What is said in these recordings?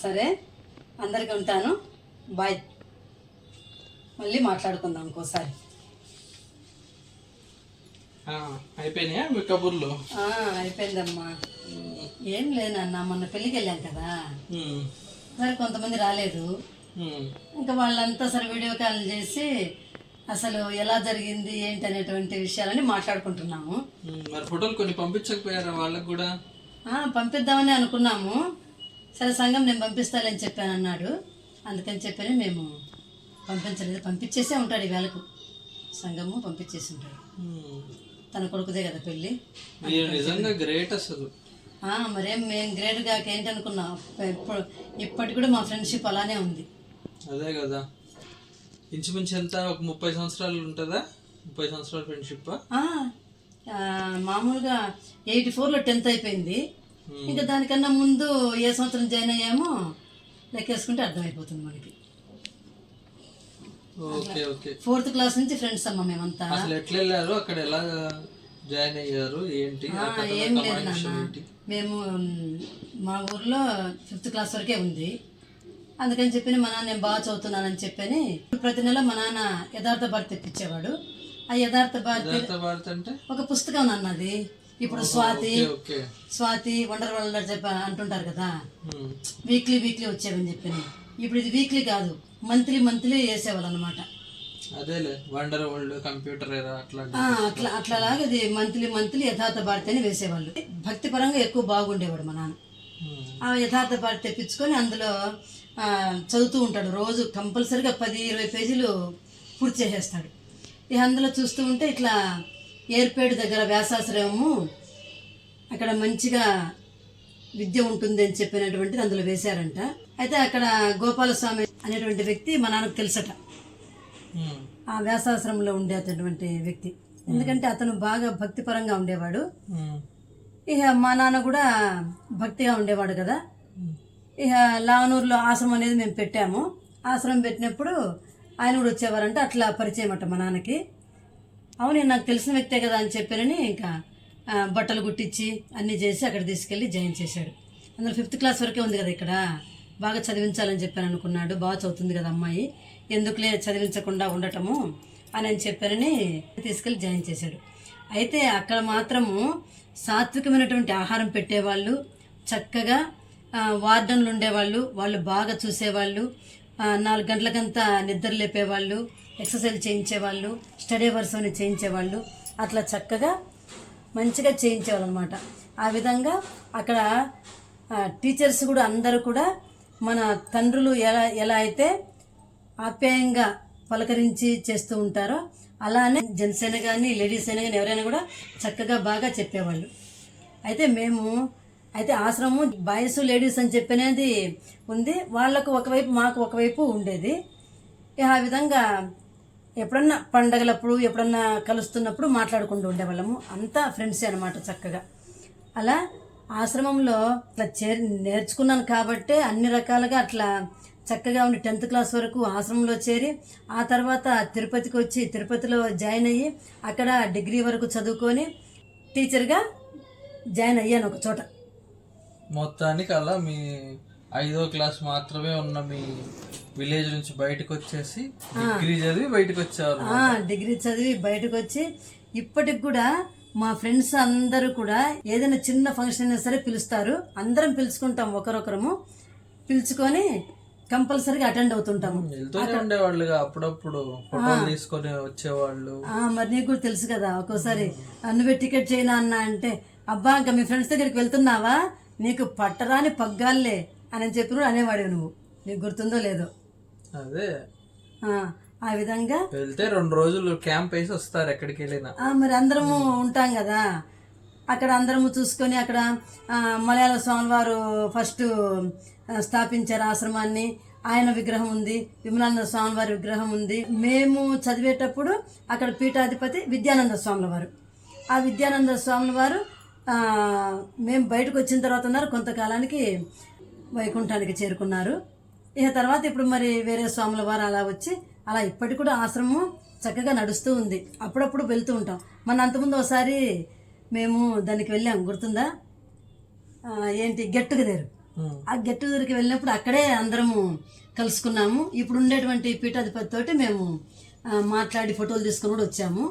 సరే, అందరికీ ఉంటాను. బాయ్. మళ్ళీ మాట్లాడుకుందాం ఇంకోసారి. అయిపోయినాయా మీ కబుర్లు? అయిపోయిందమ్మా. ఏం లేదన్న, మొన్న పెళ్ళికి వెళ్ళాం కదా, సరే కొంతమంది రాలేదు. ఇంకా వాళ్ళంతా సరే వీడియో కాల్ చేసి అసలు ఎలా జరిగింది ఏంటి అనేటువంటి విషయాలని మాట్లాడుకుంటున్నాము. మరి ఫోటోలు కొన్ని పంపించకపోయారా వాళ్ళకు కూడా? పంపిద్దామని అనుకున్నాము. సరే సంఘం నేను పంపిస్తానని చెప్పాను అన్నాడు, అందుకని చెప్పని మేము పంపించలేదు. పంపించేసే ఉంటాడు ఈ వేళకు, సంఘము పంపించేసి ఉంటాడు. తన కొడుకుదే కదా పెళ్ళి. నిజంగా గ్రేట్ అసలు. మరేం మేము గ్రేట్ కాక ఏంటనుకున్నాం, ఇప్పటికి కూడా మా ఫ్రెండ్షిప్ అలానే ఉంది. అదే కదా, ఇంచుమించు ఎంత ఒక 30 సంవత్సరాలు ఉంటుందా? 30 సంవత్సరాల ఫ్రెండ్షిప్. మామూలుగా 84లో 10th అయిపోయింది. ఇంకా దానికన్నా ముందు ఏ సంవత్సరం జాయిన్ అయ్యామో లెక్కేసుకుంటే అర్థమైపోతుంది మనకి. 4th క్లాస్ నుంచి ఫ్రెండ్స్ అమ్మ మేమంతా. అసలు ఎట్లా వెళ్ళారు, అక్కడ ఎలా జాయిన్ అయ్యారు, ఏంటి? ఏం లేదు నాన్న, మేము మా ఊర్లో 5th క్లాస్ వరకే ఉంది. అందుకని చెప్పి మా నాన్న నేను బాగా చదువుతున్నానని చెప్పని ప్రతి నెల మా నాన్న యథార్థ భారతి తెప్పించేవాడు. ఆ యథార్థ భారతి అంటే ఒక పుస్తకం అన్నది. ఇప్పుడు స్వాతి వండర్ వరల్డ్ చెప్ప అంటుంటారు కదా, వీక్లీ వచ్చేవని చెప్పని. ఇప్పుడు ఇది వీక్లీ కాదు, మంత్లీ వేసేవాళ్ళు అనమాట. అదేలే వండర్ వరల్డ్ కంప్యూటర్ అట్లాగా ఇది మంత్లీ యథార్థ భారతి అని వేసేవాళ్ళు. భక్తి పరంగా ఎక్కువ బాగుండేవాడు మా నాన్న. ఆ యథార్థ భారతి తెప్పించుకొని అందులో చదువుతూ ఉంటాడు. రోజు కంపల్సరీగా 10-20 పేజీలు పూర్తి చేసేస్తాడు. ఇక అందులో చూస్తూ ఉంటే ఇట్లా ఏర్పేడు దగ్గర వ్యాసాశ్రయము, అక్కడ మంచిగా విద్య ఉంటుంది అని చెప్పినటువంటిది అందులో వేశారంట. అయితే అక్కడ గోపాలస్వామి అనేటువంటి వ్యక్తి మా నాన్నకు తెలుసట, ఆ వ్యాసాశ్రమంలో ఉండేటటువంటి వ్యక్తి. ఎందుకంటే అతను బాగా భక్తిపరంగా ఉండేవాడు. ఇక మా నాన్న కూడా భక్తిగా ఉండేవాడు కదా. ఇక లావనూరులో ఆశ్రమం అనేది మేము పెట్టాము. ఆశ్రమం పెట్టినప్పుడు ఆయన కూడా వచ్చేవారంట. అట్లా పరిచయం అట మా నాన్నకి. అవును, నాకు తెలిసిన వ్యక్తే కదా అని చెప్పానని ఇంకా బట్టలు కుట్టించి అన్నీ చేసి అక్కడ తీసుకెళ్ళి జాయిన్ చేశాడు. అందులో 5th క్లాస్ వరకే ఉంది కదా ఇక్కడ, బాగా చదివించాలని చెప్పాను అనుకున్నాడు. బాగా చదువుతుంది కదా అమ్మాయి, ఎందుకులే చదివించకుండా ఉండటము అని చెప్పానని తీసుకెళ్ళి జాయిన్ చేశాడు. అయితే అక్కడ మాత్రము సాత్వికమైనటువంటి ఆహారం పెట్టేవాళ్ళు, చక్కగా వార్డన్లు ఉండేవాళ్ళు, వాళ్ళు బాగా చూసేవాళ్ళు, 4 గంటలకంతా నిద్ర లేపేవాళ్ళు, ఎక్సర్సైజ్ చేయించేవాళ్ళు, స్టడీ అవర్స్ అని చేయించేవాళ్ళు. అట్లా చక్కగా మంచిగా చేయించేవాళ్ళు అనమాట. ఆ విధంగా అక్కడ టీచర్స్ కూడా అందరూ కూడా మన తండ్రులు ఎలా అయితే ఆప్యాయంగా పలకరించి చేస్తూ ఉంటారో అలానే జెంట్స్ అయినా కానీ లేడీస్ అయినా కానీ ఎవరైనా కూడా చక్కగా బాగా చెప్పేవాళ్ళు. అయితే ఆశ్రమం బాయ్స్ లేడీస్ అని చెప్పినది ఉంది. వాళ్ళకు ఒకవైపు మాకు ఒకవైపు ఉండేది. ఆ విధంగా ఎప్పుడన్నా పండగలప్పుడు ఎప్పుడన్నా కలుస్తున్నప్పుడు మాట్లాడుకుంటూ ఉండేవాళ్ళము. అంతా ఫ్రెండ్సే అనమాట చక్కగా. అలా ఆశ్రమంలో అట్లా నేర్చుకున్నాను కాబట్టే అన్ని రకాలుగా అట్లా చక్కగా ఉండి 10th క్లాస్ వరకు ఆశ్రమంలో చేరి ఆ తర్వాత తిరుపతికి వచ్చి తిరుపతిలో జాయిన్ అయ్యి అక్కడ డిగ్రీ వరకు చదువుకొని టీచర్గా జాయిన్ అయ్యాను ఒక చోట. మొత్తానికి అలా మీ 5వ క్లాస్ మాత్రమే ఉన్న మీ విలేజ్ నుంచి బయటకు వచ్చేసి డిగ్రీ చదివి బయటకు వచ్చారు. డిగ్రీ చదివి బయటకు వచ్చి ఇప్పటికి కూడా మా ఫ్రెండ్స్ అందరూ కూడా ఏదైనా చిన్న ఫంక్షన్ అయినా సరే పిలుస్తారు. అందరం పిలుచుకుంటాం, ఒకరొకరము పిలుచుకొని కంపల్సరీగా అటెండ్ అవుతుంటాము. ఉండేవాళ్ళుగా అప్పుడప్పుడు ఫోటోలు తీసుకొని వచ్చేవాళ్ళు. మరి నీకు కూడా తెలుసు కదా, ఒక్కోసారి నువ్వే టికెట్ చేయనా అన్న అంటే, అబ్బా ఇంకా మీ ఫ్రెండ్స్ దగ్గరికి వెళ్తున్నావా, నీకు పట్టరాని పగ్గాలే అని చెప్పి అనేవాడు. నువ్వు నీకు గుర్తుందో లేదో. అదే ఆ విధంగా వెళ్తే 2 రోజులు క్యాంప్ వేసి వస్తారు ఎక్కడికి వెళ్ళినా. మరి అందరము ఉంటాం కదా అక్కడ, అందరము చూసుకొని అక్కడ మలయాళ స్వామి వారు ఫస్ట్ స్థాపించారు ఆశ్రమాన్ని. ఆయన విగ్రహం ఉంది, విమలానంద స్వామి వారి విగ్రహం ఉంది. మేము చదివేటప్పుడు అక్కడ పీఠాధిపతి విద్యానంద స్వాముల వారు. ఆ విద్యానంద స్వాముల వారు మేము బయటకు వచ్చిన తర్వాత ఉన్నారు, కొంతకాలానికి వైకుంఠానికి చేరుకున్నారు. ఇక తర్వాత ఇప్పుడు మరి వేరే స్వాముల వారు అలా వచ్చి అలా ఇప్పటికి కూడా ఆశ్రమం చక్కగా నడుస్తూ ఉంది. అప్పుడప్పుడు వెళ్తూ ఉంటాం. మన అంతకుముందు ఒకసారి మేము దానికి వెళ్ళాం, గుర్తుందా, ఏంటి గెట్ టుగెదర్ ఆ గెట్ టుగెదర్కి వెళ్ళినప్పుడు అక్కడే అందరము కలుసుకున్నాము. ఇప్పుడు ఉండేటువంటి పీఠాధిపతి తోటి మేము మాట్లాడి ఫోటోలు తీసుకుని కూడా వచ్చాము.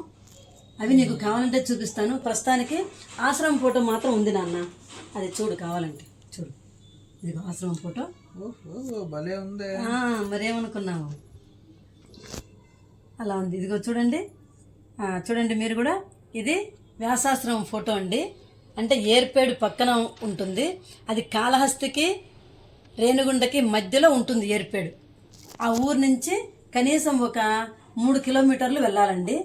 అవి నీకు కావాలంటే చూపిస్తాను. ప్రస్తుతానికి ఆశ్రమం ఫోటో మాత్రం ఉంది నాన్న, అది చూడు కావాలంటే చూడు. ఇది ఆశ్రమం ఫోటో. ఓహో భలే ఉంది. మరేమనుకున్నావు, అలా ఉంది. ఇదిగో చూడండి, చూడండి మీరు కూడా. ఇది వ్యాసాశ్రమం ఫోటో అండి. అంటే ఏర్పేడు పక్కన ఉంటుంది. అది కాళహస్తికి రేణుగుండకి మధ్యలో ఉంటుంది ఏర్పేడు. ఆ ఊరు నుంచి కనీసం ఒక 3 కిలోమీటర్లు వెళ్ళాలండి.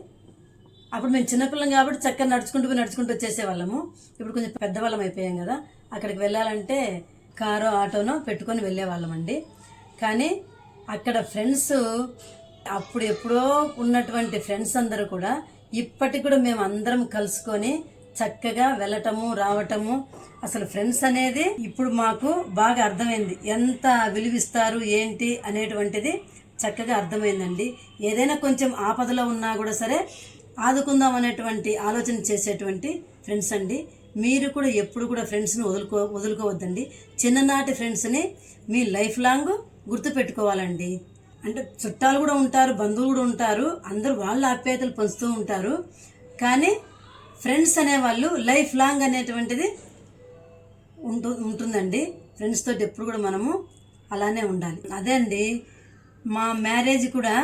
అప్పుడు మేము చిన్నపిల్లం కాబట్టి చక్కగా నడుచుకుంటూ వచ్చేసేవాళ్ళము. ఇప్పుడు కొంచెం పెద్దవాళ్ళం అయిపోయాం కదా, అక్కడికి వెళ్ళాలంటే కారో ఆటోనో పెట్టుకొని వెళ్ళేవాళ్ళం అండి. కానీ అక్కడ ఫ్రెండ్స్, అప్పుడు ఎప్పుడో ఉన్నటువంటి ఫ్రెండ్స్ అందరూ కూడా ఇప్పటికి కూడా మేము అందరం కలుసుకొని చక్కగా వెళ్ళటము రావటము. అసలు ఫ్రెండ్స్ అనేది ఇప్పుడు మాకు బాగా అర్థమైంది, ఎంత విలువిస్తారు ఏంటి అనేటువంటిది చక్కగా అర్థమైందండి. ఏదైనా కొంచెం ఆపదలో ఉన్నా కూడా సరే ఆదుకుందాం అనేటువంటి ఆలోచన చేసేటువంటి ఫ్రెండ్స్ అండి. మీరు కూడా ఎప్పుడు కూడా ఫ్రెండ్స్ని వదులుకోవద్దండి. చిన్ననాటి ఫ్రెండ్స్ని మీ లైఫ్ లాంగ్ గుర్తుపెట్టుకోవాలండి. అంటే చుట్టాలు కూడా ఉంటారు, బంధువులు కూడా ఉంటారు, అందరూ వాళ్ళ ఆప్యాయతలు పంచుతూ ఉంటారు. కానీ ఫ్రెండ్స్ అనేవాళ్ళు లైఫ్ లాంగ్ అనేటువంటిది ఉంటుందండి. ఫ్రెండ్స్ తోటి ఎప్పుడు కూడా మనము అలానే ఉండాలి. అదే అండి, మా మ్యారేజ్ కూడా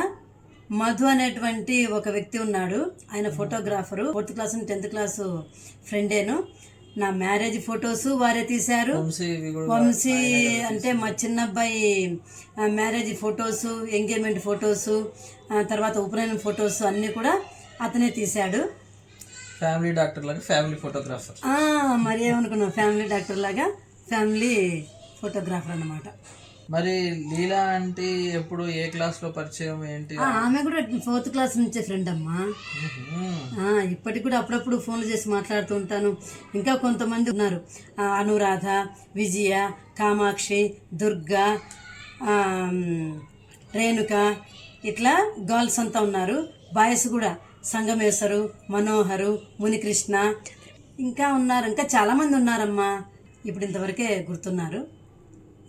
మధు అనేటువంటి ఒక వ్యక్తి ఉన్నాడు. ఆయన photographer, 4th class 10th class ఫ్రెండేను. నా మ్యారేజ్ ఫొటోస్ వారే తీశారు. వంశీ అంటే మా చిన్నబ్బాయి మ్యారేజ్ ఫొటోస్, ఎంగేజ్మెంట్ ఫొటోస్, తర్వాత ఉపనయనం ఫొటోస్ అన్నీ కూడా అతనే తీశాడు. ఫ్యామిలీ డాక్టర్ లాగా ఫ్యామిలీ ఫోటోగ్రాఫర్. మరి ఏమనుకున్నాం, ఫ్యామిలీ డాక్టర్ లాగా ఫ్యామిలీ ఫోటోగ్రాఫర్ అన్నమాట. మరి లీలా అంటే ఎప్పుడు ఏ క్లాస్ లో పరిచయం ఏంటి? ఆమె కూడా 4th క్లాస్ నుంచే ఫ్రెండ్ అమ్మా. ఇప్పటికి కూడా అప్పుడప్పుడు ఫోన్లు చేసి మాట్లాడుతూ ఉంటాను. ఇంకా కొంతమంది ఉన్నారు, అనురాధ, విజయ, కామాక్షి, దుర్గా, రేణుక, ఇట్లా గర్ల్స్ అంతా ఉన్నారు. బాయ్స్ కూడా సంగమేశ్వరు, మనోహరు, మునికృష్ణ, ఇంకా ఉన్నారు. ఇంకా చాలామంది ఉన్నారమ్మా, ఇప్పుడు ఇంతవరకే గుర్తున్నారు.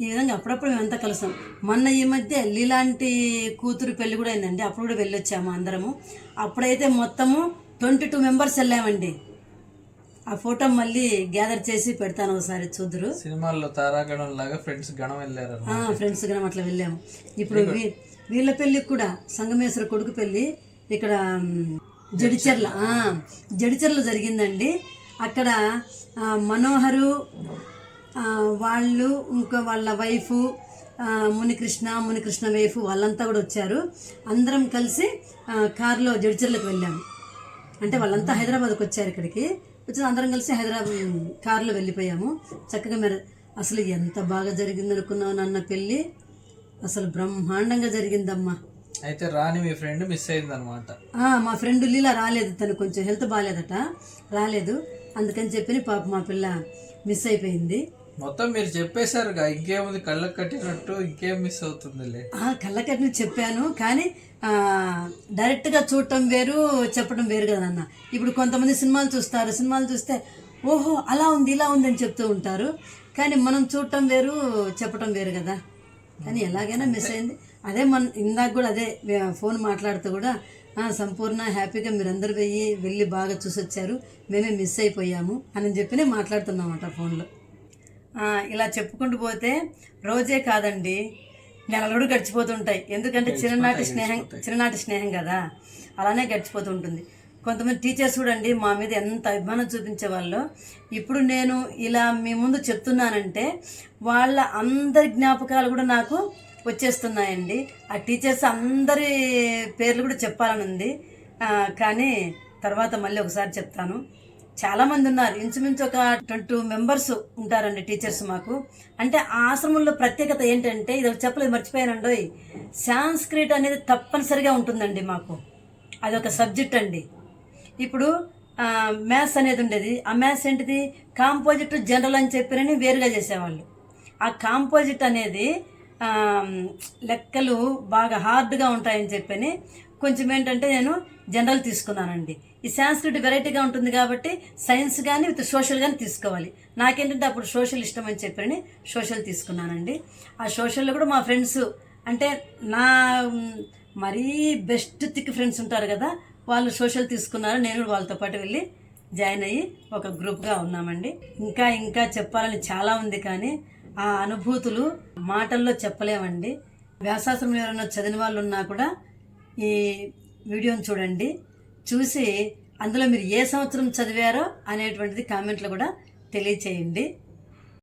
ఈ విధంగా అప్పుడప్పుడు మేమంతా కలుస్తాం. మొన్న ఈ మధ్య లీలాంటి కూతురు పెళ్లి కూడా అయిందండి, అప్పుడు కూడా వెళ్ళొచ్చాము అందరము. అప్పుడైతే మొత్తము 22 మెంబర్స్ వెళ్ళామండి. ఆ ఫోటో మళ్ళీ గ్యాదర్ చేసి పెడతాను, ఒకసారి చూద్దరు. సినిమాల్లో తారాగణం లాగా ఫ్రెండ్స్ గణం వెళ్ళారు. ఫ్రెండ్స్ గణం అట్లా వెళ్ళాము. ఇప్పుడు వీళ్ళ పెళ్ళికి కూడా సంగమేశ్వర కొడుకు పెళ్ళి ఇక్కడ జడిచెర్ల జరిగిందండి. అక్కడ మనోహరు వాళ్ళు, ఇంకా వాళ్ళ వైఫ్ మునికృష్ణ వైఫ్ వాళ్ళంతా కూడా వచ్చారు. అందరం కలిసి కారులో జడిచెర్లకు వెళ్ళాము. అంటే వాళ్ళంతా హైదరాబాద్కి వచ్చారు. ఇక్కడికి వచ్చి అందరం కలిసి కారులో వెళ్ళిపోయాము. చక్కగా మరి అసలు ఎంత బాగా జరిగింది అనుకున్నావు నాన్న పెళ్ళి, అసలు బ్రహ్మాండంగా జరిగిందమ్మా. అయితే రాని మీ ఫ్రెండ్ మిస్ అయింది అనమాట. మా ఫ్రెండ్ లీలా రాలేదు, తను కొంచెం హెల్త్ బాగాలేదట, రాలేదు. అందుకని చెప్పి పాప మా పిల్ల మిస్ అయిపోయింది. మొత్తం మీరు చెప్పేశారుగా, ఇంకేముంది, కళ్ళకు కట్టినట్టు ఇంకేం మిస్ అవుతుందిలే. కళ్ళకు కట్టినట్టు చెప్పాను, కానీ డైరెక్ట్గా చూడటం వేరు, చెప్పడం వేరు కదా అన్న. ఇప్పుడు కొంతమంది సినిమాలు చూస్తారు, సినిమాలు చూస్తే ఓహో అలా ఉంది ఇలా ఉంది అని చెప్తూ ఉంటారు. కానీ మనం చూడటం వేరు, చెప్పడం వేరు కదా. కానీ ఎలాగైనా మిస్ అయింది. అదే ఇందాక కూడా అదే ఫోన్ మాట్లాడుతూ కూడా సంపూర్ణ హ్యాపీగా మీరందరూ వెళ్ళి బాగా చూసొచ్చారు, మేమే మిస్ అయిపోయాము అని చెప్పి మాట్లాడుతున్నామట ఫోన్లో. ఇలా చెప్పుకుంటూ పోతే రోజే కాదండి, నెలలు కూడా గడిచిపోతుంటాయి. ఎందుకంటే చిన్ననాటి స్నేహం కదా, అలానే గడిచిపోతూ ఉంటుంది. కొంతమంది టీచర్స్ కూడా అండి మా మీద ఎంత అభిమానం చూపించేవాళ్ళు. ఇప్పుడు నేను ఇలా మీ ముందు చెప్తున్నానంటే వాళ్ళ అందరి జ్ఞాపకాలు కూడా నాకు వచ్చేస్తున్నాయండి. ఆ టీచర్స్ అందరి పేర్లు కూడా చెప్పాలని ఉంది, కానీ తర్వాత మళ్ళీ ఒకసారి చెప్తాను. చాలామంది ఉన్నారు, ఇంచుమించు ఒక 22 మెంబర్స్ ఉంటారండి టీచర్స్ మాకు. అంటే ఆ ఆశ్రమంలో ప్రత్యేకత ఏంటంటే, ఇది చెప్పలేదు మర్చిపోయానండి, సాంస్క్రిట్ అనేది తప్పనిసరిగా ఉంటుందండి మాకు. అదొక సబ్జెక్ట్ అండి. ఇప్పుడు మ్యాథ్స్ అనేది ఉండేది. ఆ మ్యాథ్స్ ఏంటిది, కాంపోజిట్ జనరల్ అని చెప్పినని వేరుగా చేసేవాళ్ళు. ఆ కాంపోజిట్ అనేది లెక్కలు బాగా హార్డ్గా ఉంటాయని చెప్పని కొంచెం ఏంటంటే నేను జనరల్ తీసుకున్నానండి. ఈ సాంస్క్రిట్ వెరైటీగా ఉంటుంది కాబట్టి సైన్స్ కానీ విత్ సోషల్ కానీ తీసుకోవాలి. నాకేంటంటే అప్పుడు సోషల్ ఇష్టం అని చెప్పని సోషల్ తీసుకున్నానండి. ఆ సోషల్లో కూడా మా ఫ్రెండ్స్ అంటే నా మరీ బెస్ట్ థిక్ ఫ్రెండ్స్ ఉంటారు కదా, వాళ్ళు సోషల్ తీసుకున్నారు. నేను కూడా వాళ్ళతో పాటు వెళ్ళి జాయిన్ అయ్యి ఒక గ్రూప్గా ఉన్నామండి. ఇంకా ఇంకా చెప్పాలని చాలా ఉంది, కానీ ఆ అనుభూతులు మాటల్లో చెప్పలేమండి. వ్యాసాశ్రమం ఎవరైనా చదివిన వాళ్ళు ఉన్నా కూడా ఈ వీడియోని చూడండి, చూసి అందులో మీరు ఏ సంవత్సరం చదివారో అనేటువంటిది కామెంట్లో కూడా తెలియచేయండి.